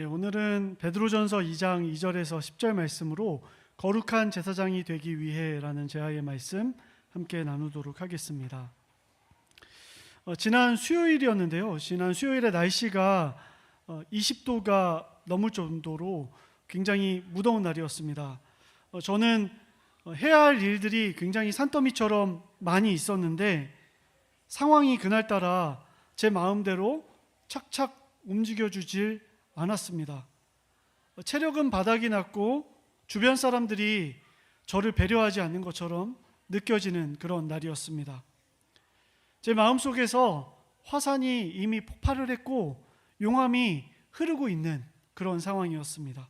오늘은 베드로전서 2장 2절에서 10절 말씀으로 거룩한 제사장이 되기 위해라는 제아의 말씀 함께 나누도록 하겠습니다. 지난 수요일이었는데요. 지난 수요일에 날씨가 20도가 넘을 정도로 굉장히 무더운 날이었습니다. 저는 해야 할 일들이 굉장히 산더미처럼 많이 있었는데 상황이 그날따라 제 마음대로 착착 움직여주질 않았습니다. 체력은 바닥이 났고 주변 사람들이 저를 배려하지 않는 것처럼 느껴지는 그런 날이었습니다. 제 마음속에서 화산이 이미 폭발을 했고 용암이 흐르고 있는 그런 상황이었습니다.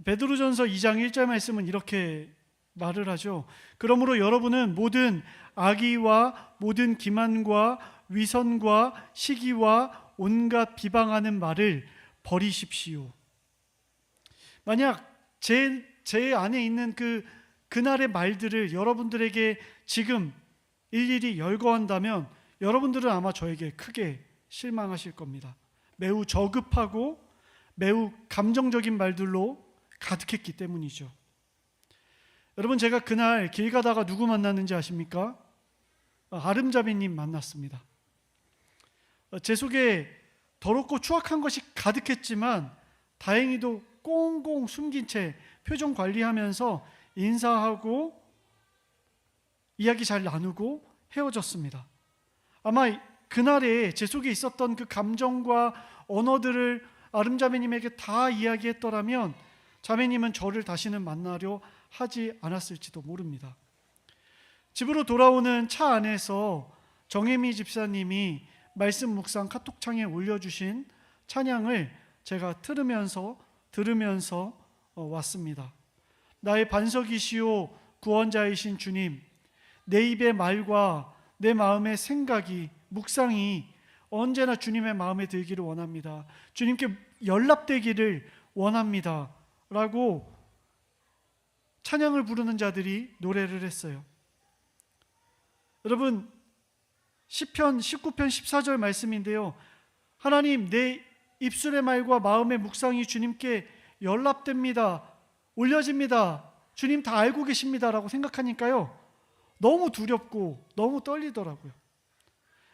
베드로전서 2장 1절 말씀은 이렇게 말을 하죠. 그러므로 여러분은 모든 악의와 모든 기만과 위선과 시기와 온갖 비방하는 말을 버리십시오. 만약 제 안에 있는 그날의 말들을 여러분들에게 지금 일일이 열거한다면 여러분들은 아마 저에게 크게 실망하실 겁니다. 매우 저급하고 매우 감정적인 말들로 가득했기 때문이죠. 여러분, 제가 그날 길 가다가 누구 만났는지 아십니까? 아름자매님 만났습니다. 제 속에 더럽고 추악한 것이 가득했지만 다행히도 꽁꽁 숨긴 채 표정 관리하면서 인사하고 이야기 잘 나누고 헤어졌습니다. 아마 그날에 제 속에 있었던 그 감정과 언어들을 아름자매님에게 다 이야기했더라면 자매님은 저를 다시는 만나려 하지 않았을지도 모릅니다. 집으로 돌아오는 차 안에서 정혜미 집사님이 말씀 묵상 카톡창에 올려주신 찬양을 제가 들으면서 왔습니다. 나의 반석이시오 구원자이신 주님, 내 입의 말과 내 마음의 생각이 묵상이 언제나 주님의 마음에 들기를 원합니다. 주님께 연락되기를 원합니다 라고 찬양을 부르는 자들이 노래를 했어요. 여러분, 시편 19편 14절 말씀인데요. 하나님, 내 입술의 말과 마음의 묵상이 주님께 연락됩니다, 올려집니다, 주님 다 알고 계십니다 라고 생각하니까요, 너무 두렵고 너무 떨리더라고요.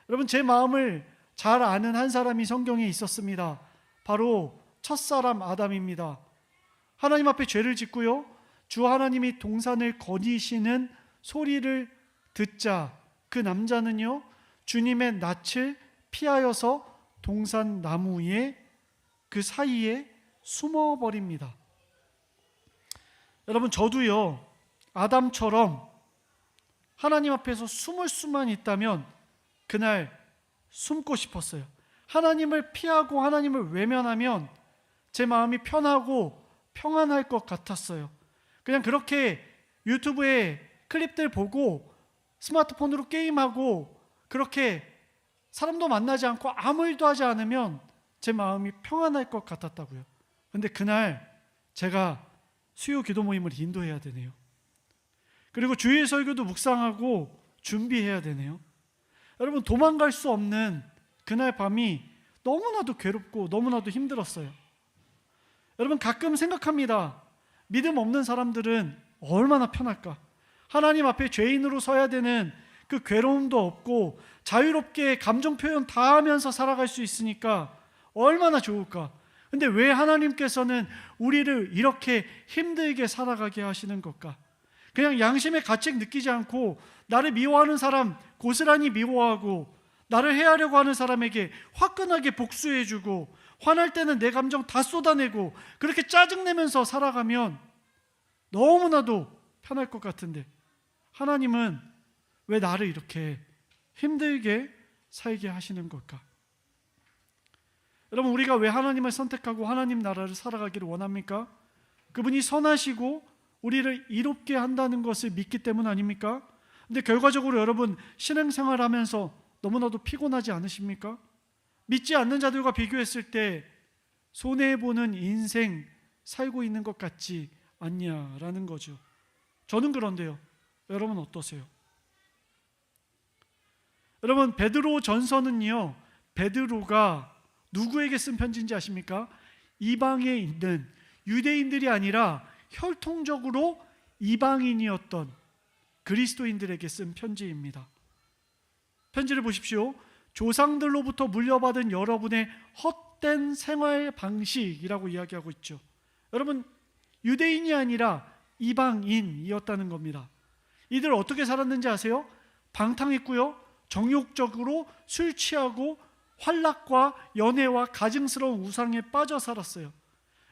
여러분, 제 마음을 잘 아는 한 사람이 성경에 있었습니다. 바로 첫사람 아담입니다. 하나님 앞에 죄를 짓고요, 주 하나님이 동산을 거니시는 소리를 듣자 그 남자는요, 주님의 낯을 피하여서 동산 나무의 그 사이에 숨어버립니다. 여러분, 저도요 아담처럼 하나님 앞에서 숨을 수만 있다면 그날 숨고 싶었어요. 하나님을 피하고 하나님을 외면하면 제 마음이 편하고 평안할 것 같았어요. 그냥 그렇게 유튜브에 클립들 보고 스마트폰으로 게임하고 그렇게 사람도 만나지 않고 아무 일도 하지 않으면 제 마음이 평안할 것 같았다고요. 근데 그날 제가 수요 기도 모임을 인도해야 되네요. 그리고 주일 설교도 묵상하고 준비해야 되네요. 여러분, 도망갈 수 없는 그날 밤이 너무나도 괴롭고 너무나도 힘들었어요. 여러분, 가끔 생각합니다. 믿음 없는 사람들은 얼마나 편할까? 하나님 앞에 죄인으로 서야 되는 그 괴로움도 없고 자유롭게 감정 표현 다 하면서 살아갈 수 있으니까 얼마나 좋을까? 근데 왜 하나님께서는 우리를 이렇게 힘들게 살아가게 하시는 걸까? 그냥 양심의 가책 느끼지 않고 나를 미워하는 사람 고스란히 미워하고 나를 해하려고 하는 사람에게 화끈하게 복수해주고 화날 때는 내 감정 다 쏟아내고 그렇게 짜증내면서 살아가면 너무나도 편할 것 같은데 하나님은 왜 나를 이렇게 힘들게 살게 하시는 걸까? 여러분, 우리가 왜 하나님을 선택하고 하나님 나라를 살아가기를 원합니까? 그분이 선하시고 우리를 이롭게 한다는 것을 믿기 때문 아닙니까? 근데 결과적으로 여러분, 신앙생활 하면서 너무나도 피곤하지 않으십니까? 믿지 않는 자들과 비교했을 때 손해보는 인생 살고 있는 것 같지 않냐라는 거죠. 저는 그런데요. 여러분 어떠세요? 여러분, 베드로 전서는요, 베드로가 누구에게 쓴 편지인지 아십니까? 이방에 있는 유대인들이 아니라 혈통적으로 이방인이었던 그리스도인들에게 쓴 편지입니다. 편지를 보십시오. 조상들로부터 물려받은 여러분의 헛된 생활 방식이라고 이야기하고 있죠. 여러분, 유대인이 아니라 이방인이었다는 겁니다. 이들 어떻게 살았는지 아세요? 방탕했고요, 정욕적으로 술 취하고 환락과 연애와 가증스러운 우상에 빠져 살았어요.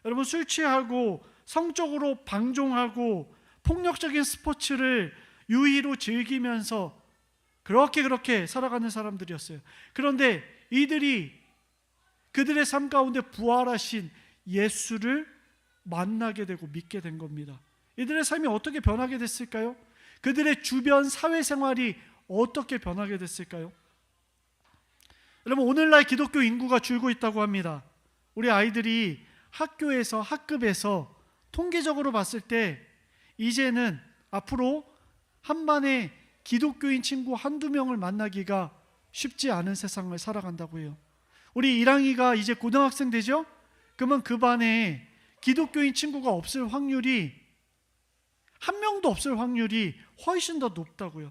여러분, 술 취하고 성적으로 방종하고 폭력적인 스포츠를 유의로 즐기면서 그렇게 살아가는 사람들이었어요. 그런데 이들이 그들의 삶 가운데 부활하신 예수를 만나게 되고 믿게 된 겁니다. 이들의 삶이 어떻게 변하게 됐을까요? 그들의 주변 사회생활이 어떻게 변하게 됐을까요? 여러분, 오늘날 기독교 인구가 줄고 있다고 합니다. 우리 아이들이 학교에서, 학급에서 통계적으로 봤을 때 이제는 앞으로 한 반에 기독교인 친구 한두 명을 만나기가 쉽지 않은 세상을 살아간다고 해요. 우리 이랑이가 이제 고등학생 되죠? 그러면 그 반에 기독교인 친구가 없을 확률이, 한 명도 없을 확률이 훨씬 더 높다고요.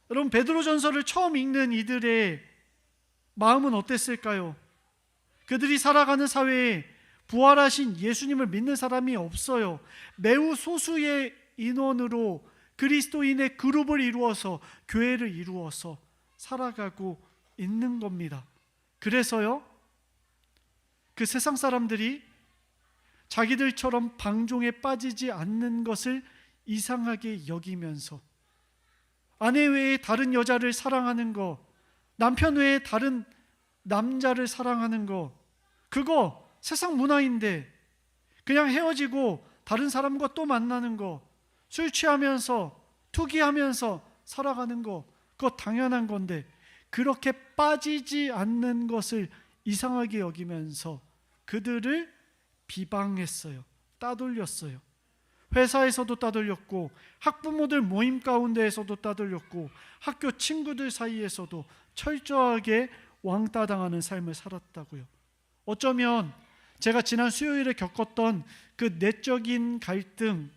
여러분, 베드로전서를 처음 읽는 이들의 마음은 어땠을까요? 그들이 살아가는 사회에 부활하신 예수님을 믿는 사람이 없어요. 매우 소수의 인원으로 그리스도인의 그룹을 이루어서, 교회를 이루어서 살아가고 있는 겁니다. 그래서요, 그 세상 사람들이 자기들처럼 방종에 빠지지 않는 것을 이상하게 여기면서 아내 외에 다른 여자를 사랑하는 거, 남편 외에 다른 남자를 사랑하는 거, 그거 세상 문화인데 그냥 헤어지고 다른 사람과 또 만나는 거, 술 취하면서 투기하면서 살아가는 거, 그거 당연한 건데 그렇게 빠지지 않는 것을 이상하게 여기면서 그들을 비방했어요. 따돌렸어요. 회사에서도 따돌렸고, 학부모들 모임 가운데에서도 따돌렸고, 학교 친구들 사이에서도 철저하게 왕따당하는 삶을 살았다고요. 어쩌면 제가 지난 수요일에 겪었던 그 내적인 갈등,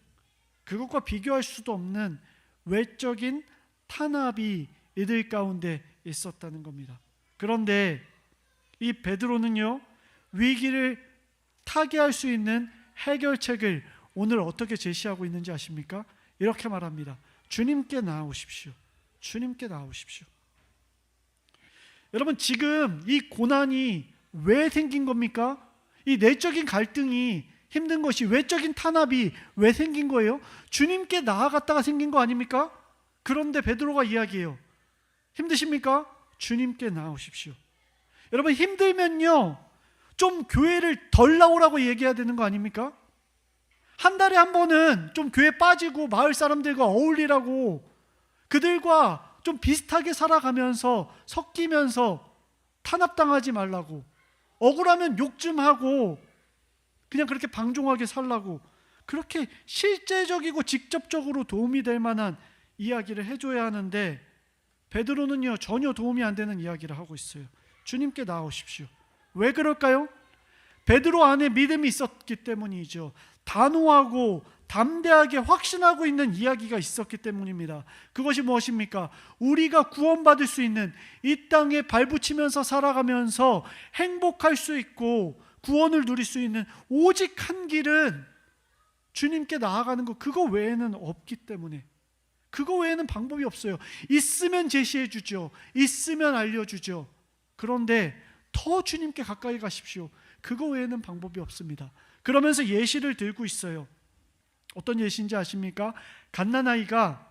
그것과 비교할 수도 없는 외적인 탄압이 이들 가운데 있었다는 겁니다. 그런데 이 베드로는요, 위기를 타개할 수 있는 해결책을 오늘 어떻게 제시하고 있는지 아십니까? 이렇게 말합니다. 주님께 나아오십시오. 주님께 나아오십시오. 여러분, 지금 이 고난이 왜 생긴 겁니까? 이 내적인 갈등이 힘든 것이, 외적인 탄압이 왜 생긴 거예요? 주님께 나아갔다가 생긴 거 아닙니까? 그런데 베드로가 이야기해요. 힘드십니까? 주님께 나아오십시오. 여러분, 힘들면요, 좀 교회를 덜 나오라고 얘기해야 되는 거 아닙니까? 한 달에 한 번은 좀 교회 빠지고 마을 사람들과 어울리라고, 그들과 좀 비슷하게 살아가면서 섞이면서 탄압당하지 말라고, 억울하면 욕 좀 하고 그냥 그렇게 방종하게 살라고, 그렇게 실제적이고 직접적으로 도움이 될 만한 이야기를 해줘야 하는데 베드로는요, 전혀 도움이 안 되는 이야기를 하고 있어요. 주님께 나아오십시오. 왜 그럴까요? 베드로 안에 믿음이 있었기 때문이죠. 단호하고 담대하게 확신하고 있는 이야기가 있었기 때문입니다. 그것이 무엇입니까? 우리가 구원받을 수 있는, 이 땅에 발붙이면서 살아가면서 행복할 수 있고 구원을 누릴 수 있는 오직 한 길은 주님께 나아가는 것, 그거 외에는 없기 때문에, 그거 외에는 방법이 없어요. 있으면 제시해 주죠. 있으면 알려주죠. 그런데 더 주님께 가까이 가십시오. 그거 외에는 방법이 없습니다. 그러면서 예시를 들고 있어요. 어떤 예시인지 아십니까? 갓난아이가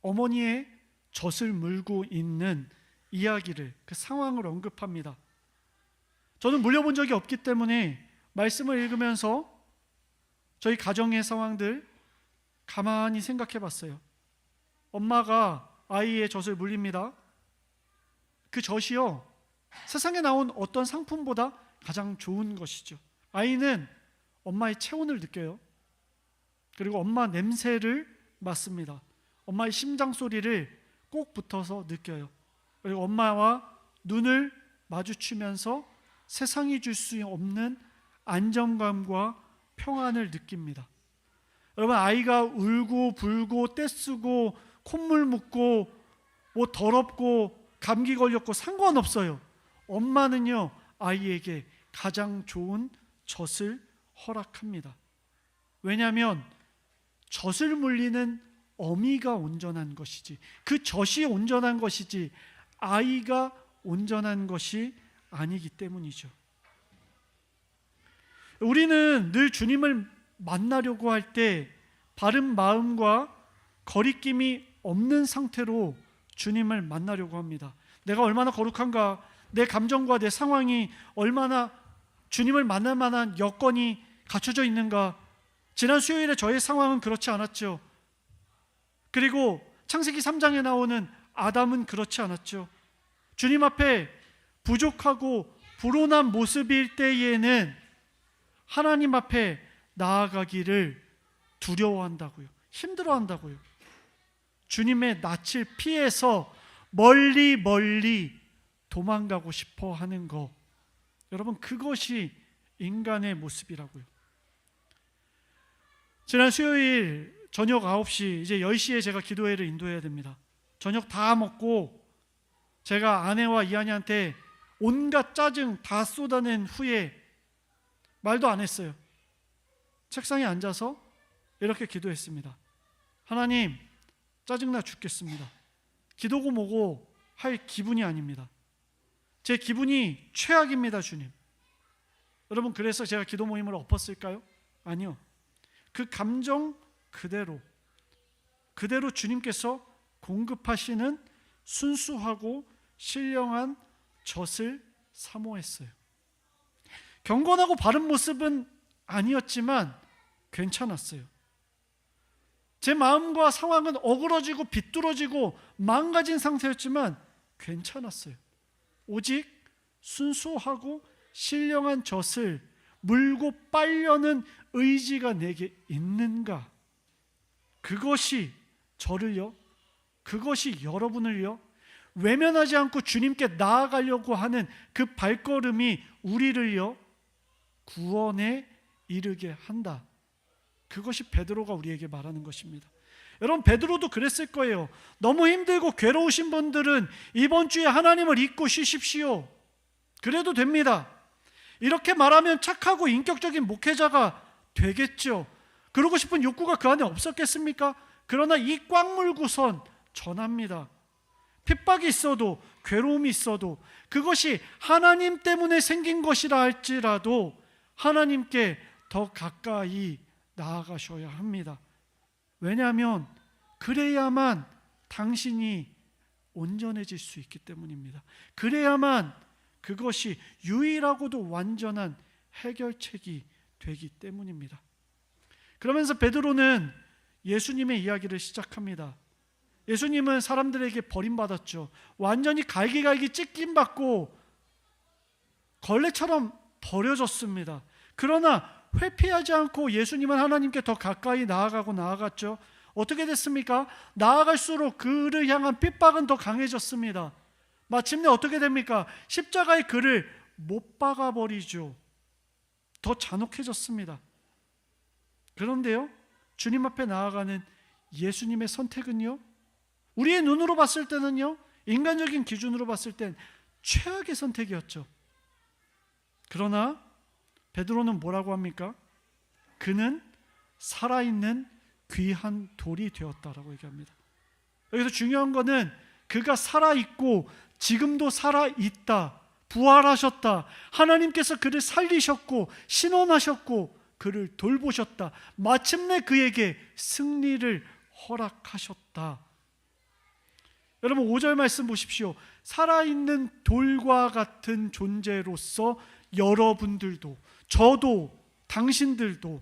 어머니의 젖을 물고 있는 이야기를, 그 상황을 언급합니다. 저는 물려본 적이 없기 때문에 말씀을 읽으면서 저희 가정의 상황들 가만히 생각해 봤어요. 엄마가 아이의 젖을 물립니다. 그 젖이요, 세상에 나온 어떤 상품보다 가장 좋은 것이죠. 아이는 엄마의 체온을 느껴요. 그리고 엄마 냄새를 맡습니다. 엄마의 심장 소리를 꼭 붙어서 느껴요. 그리고 엄마와 눈을 마주치면서 세상이 줄 수 없는 안정감과 평안을 느낍니다. 여러분, 아이가 울고 불고 떼쓰고 콧물 묻고 뭐 더럽고 감기 걸렸고 상관없어요. 엄마는요, 아이에게 가장 좋은 젖을 허락합니다. 왜냐하면 젖을 물리는 어미가 온전한 것이지, 그 젖이 온전한 것이지 아이가 온전한 것이 아니기 때문이죠. 우리는 늘 주님을 만나려고 할 때 바른 마음과 거리낌이 없는 상태로 주님을 만나려고 합니다. 내가 얼마나 거룩한가, 내 감정과 내 상황이 얼마나 주님을 만날 만한 여건이 갖춰져 있는가. 지난 수요일에 저의 상황은 그렇지 않았죠. 그리고 창세기 3장에 나오는 아담은 그렇지 않았죠. 주님 앞에 부족하고 불온한 모습일 때에는 하나님 앞에 나아가기를 두려워한다고요. 힘들어한다고요. 주님의 낯을 피해서 멀리 멀리 도망가고 싶어 하는 것, 여러분, 그것이 인간의 모습이라고요. 지난 수요일 저녁 9시, 이제 10시에 제가 기도회를 인도해야 됩니다. 저녁 다 먹고 제가 아내와 이한이한테 온갖 짜증 다 쏟아낸 후에 말도 안 했어요. 책상에 앉아서 이렇게 기도했습니다. 하나님, 짜증나 죽겠습니다. 기도고 뭐고 할 기분이 아닙니다. 제 기분이 최악입니다, 주님. 여러분, 그래서 제가 기도 모임을 엎었을까요? 아니요. 그 감정 그대로 주님께서 공급하시는 순수하고 신령한 젖을 사모했어요. 경건하고 바른 모습은 아니었지만 괜찮았어요. 제 마음과 상황은 어그러지고 비뚤어지고 망가진 상태였지만 괜찮았어요. 오직 순수하고 신령한 젖을 물고 빨려는 의지가 내게 있는가? 그것이 저를요, 그것이 여러분을요, 외면하지 않고 주님께 나아가려고 하는 그 발걸음이 우리를요 구원에 이르게 한다. 그것이 베드로가 우리에게 말하는 것입니다. 여러분, 베드로도 그랬을 거예요. 너무 힘들고 괴로우신 분들은 이번 주에 하나님을 잊고 쉬십시오. 그래도 됩니다. 이렇게 말하면 착하고 인격적인 목회자가 되겠죠. 그러고 싶은 욕구가 그 안에 없었겠습니까? 그러나 이 꽉 물고선 전합니다. 핍박이 있어도, 괴로움이 있어도, 그것이 하나님 때문에 생긴 것이라 할지라도 하나님께 더 가까이 나아가셔야 합니다. 왜냐하면 그래야만 당신이 온전해질 수 있기 때문입니다. 그래야만 그것이 유일하고도 완전한 해결책이 되기 때문입니다. 그러면서 베드로는 예수님의 이야기를 시작합니다. 예수님은 사람들에게 버림받았죠. 완전히 갈기갈기 찢김받고 걸레처럼 버려졌습니다. 그러나 회피하지 않고 예수님은 하나님께 더 가까이 나아갔죠. 어떻게 됐습니까? 나아갈수록 그를 향한 핍박은 더 강해졌습니다. 마침내 어떻게 됩니까? 십자가의 그를 못 박아버리죠. 더 잔혹해졌습니다. 그런데요, 주님 앞에 나아가는 예수님의 선택은요, 우리의 눈으로 봤을 때는요, 인간적인 기준으로 봤을 땐 최악의 선택이었죠. 그러나 베드로는 뭐라고 합니까? 그는 살아있는 귀한 돌이 되었다라고 얘기합니다. 여기서 중요한 거는 그가 살아있고 지금도 살아있다, 부활하셨다, 하나님께서 그를 살리셨고 신원하셨고 그를 돌보셨다, 마침내 그에게 승리를 허락하셨다. 여러분, 5절 말씀 보십시오. 살아있는 돌과 같은 존재로서 여러분들도, 저도, 당신들도,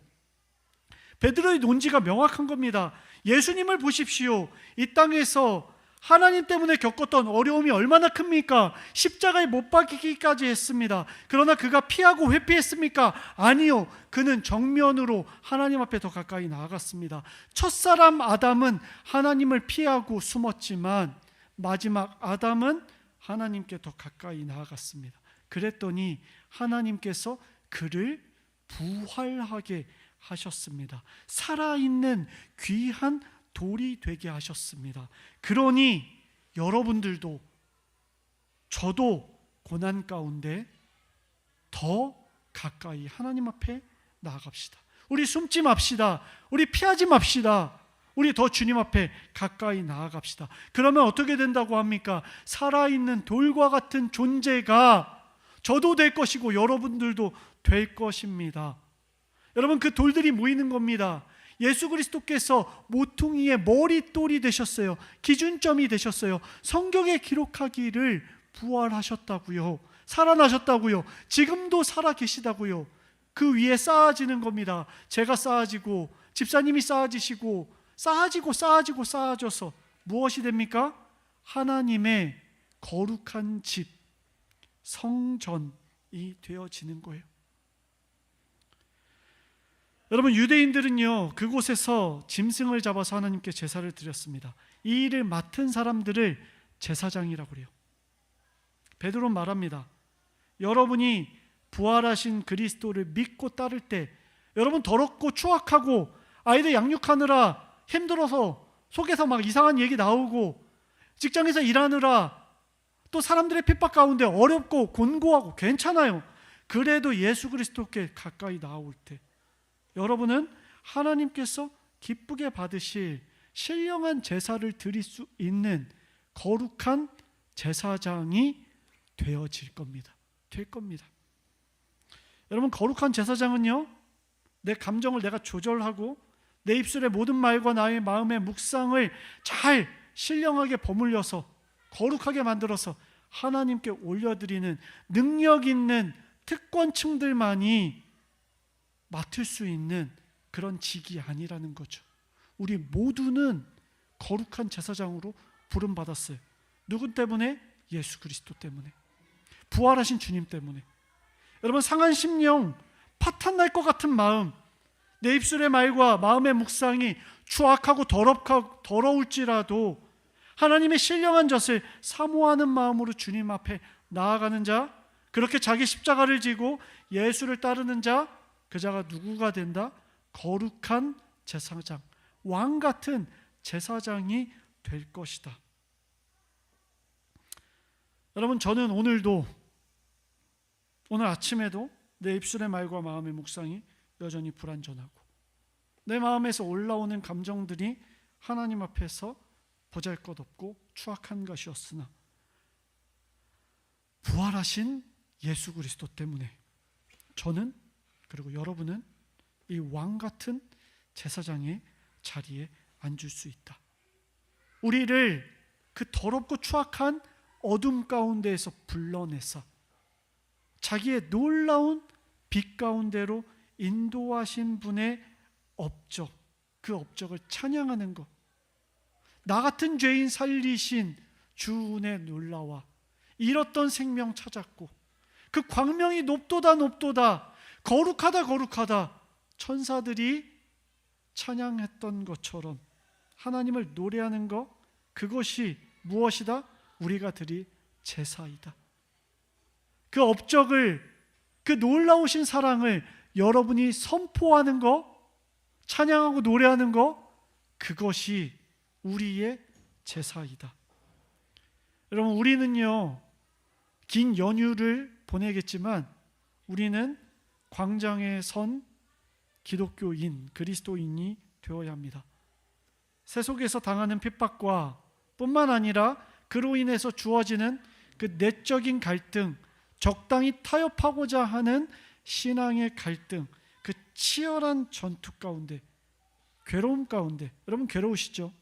베드로의 논지가 명확한 겁니다. 예수님을 보십시오. 이 땅에서 하나님 때문에 겪었던 어려움이 얼마나 큽니까? 십자가에 못 박히기까지 했습니다. 그러나 그가 피하고 회피했습니까? 아니요. 그는 정면으로 하나님 앞에 더 가까이 나아갔습니다. 첫사람 아담은 하나님을 피하고 숨었지만 마지막 아담은 하나님께 더 가까이 나아갔습니다. 그랬더니 하나님께서 그를 부활하게 하셨습니다. 살아있는 귀한 돌이 되게 하셨습니다. 그러니 여러분들도 저도 고난 가운데 더 가까이 하나님 앞에 나아갑시다. 우리 숨지 맙시다. 우리 피하지 맙시다. 우리 더 주님 앞에 가까이 나아갑시다. 그러면 어떻게 된다고 합니까? 살아있는 돌과 같은 존재가 저도 될 것이고 여러분들도 될 것입니다. 여러분, 그 돌들이 모이는 겁니다. 예수 그리스도께서 모퉁이의 머릿돌이 되셨어요. 기준점이 되셨어요. 성경에 기록하기를 부활하셨다고요. 살아나셨다고요. 지금도 살아 계시다고요. 그 위에 쌓아지는 겁니다. 제가 쌓아지고 집사님이 쌓아지시고 쌓아져서 무엇이 됩니까? 하나님의 거룩한 집, 성전이 되어지는 거예요. 여러분, 유대인들은요 그곳에서 짐승을 잡아서 하나님께 제사를 드렸습니다. 이 일을 맡은 사람들을 제사장이라고 그래요. 베드로는 말합니다. 여러분이 부활하신 그리스도를 믿고 따를 때 여러분 더럽고 추악하고 아이들 양육하느라 힘들어서 속에서 막 이상한 얘기 나오고 직장에서 일하느라 또 사람들의 핍박 가운데 어렵고 곤고하고 괜찮아요. 그래도 예수 그리스도께 가까이 나올 때 여러분은 하나님께서 기쁘게 받으실 신령한 제사를 드릴 수 있는 거룩한 제사장이 되어질 겁니다. 될 겁니다. 여러분, 거룩한 제사장은요 내 감정을 내가 조절하고 내 입술의 모든 말과 나의 마음의 묵상을 잘 신령하게 버물려서 거룩하게 만들어서 하나님께 올려드리는 능력 있는 특권층들만이 맡을 수 있는 그런 직이 아니라는 거죠. 우리 모두는 거룩한 제사장으로 부름받았어요. 누구 때문에? 예수 그리스도 때문에, 부활하신 주님 때문에. 여러분, 상한 심령, 파탄 날 것 같은 마음, 내 입술의 말과 마음의 묵상이 추악하고 더러울지라도 하나님의 신령한 젖을 사모하는 마음으로 주님 앞에 나아가는 자, 그렇게 자기 십자가를 지고 예수를 따르는 자, 그 자가 누구가 된다? 거룩한 제사장, 왕 같은 제사장이 될 것이다. 여러분, 저는 오늘 아침에도 내 입술의 말과 마음의 묵상이 여전히 불완전하고 내 마음에서 올라오는 감정들이 하나님 앞에서 보잘것없고 추악한 것이었으나 부활하신 예수 그리스도 때문에 저는, 그리고 여러분은 이 왕 같은 제사장의 자리에 앉을 수 있다. 우리를 그 더럽고 추악한 어둠 가운데에서 불러내사 자기의 놀라운 빛 가운데로 인도하신 분의 업적, 그 업적을 찬양하는 것, 나 같은 죄인 살리신 주 은혜 놀라와 잃었던 생명 찾았고 그 광명이 높도다 거룩하다 천사들이 찬양했던 것처럼 하나님을 노래하는 것, 그것이 무엇이다? 우리가 드릴 제사이다. 그 업적을, 그 놀라우신 사랑을 여러분이 선포하는 것, 찬양하고 노래하는 것, 그것이 우리의 제사이다. 여러분, 우리는요 긴 연휴를 보내겠지만 우리는 광장에 선 기독교인, 그리스도인이 되어야 합니다. 세속에서 당하는 핍박과 뿐만 아니라 그로 인해서 주어지는 그 내적인 갈등, 적당히 타협하고자 하는 신앙의 갈등, 그 치열한 전투 가운데, 괴로움 가운데, 여러분 괴로우시죠?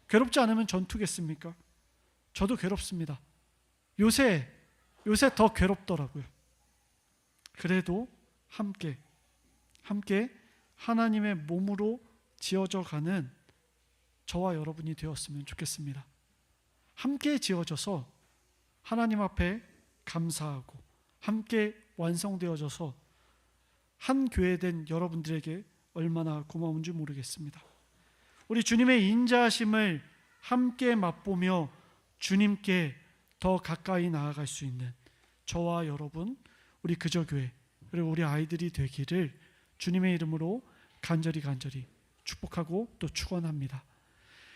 괴롭지 않으면 전투겠습니까? 저도 괴롭습니다. 요새 더 괴롭더라고요. 그래도 함께 하나님의 몸으로 지어져 가는 저와 여러분이 되었으면 좋겠습니다. 함께 지어져서 하나님 앞에 감사하고 함께 완성되어져서 한 교회 된 여러분들에게 얼마나 고마운지 모르겠습니다. 우리 주님의 인자하심을 함께 맛보며 주님께 더 가까이 나아갈 수 있는 저와 여러분, 우리 그저교회 그리고 우리 아이들이 되기를 주님의 이름으로 간절히 축복하고 또 축원합니다.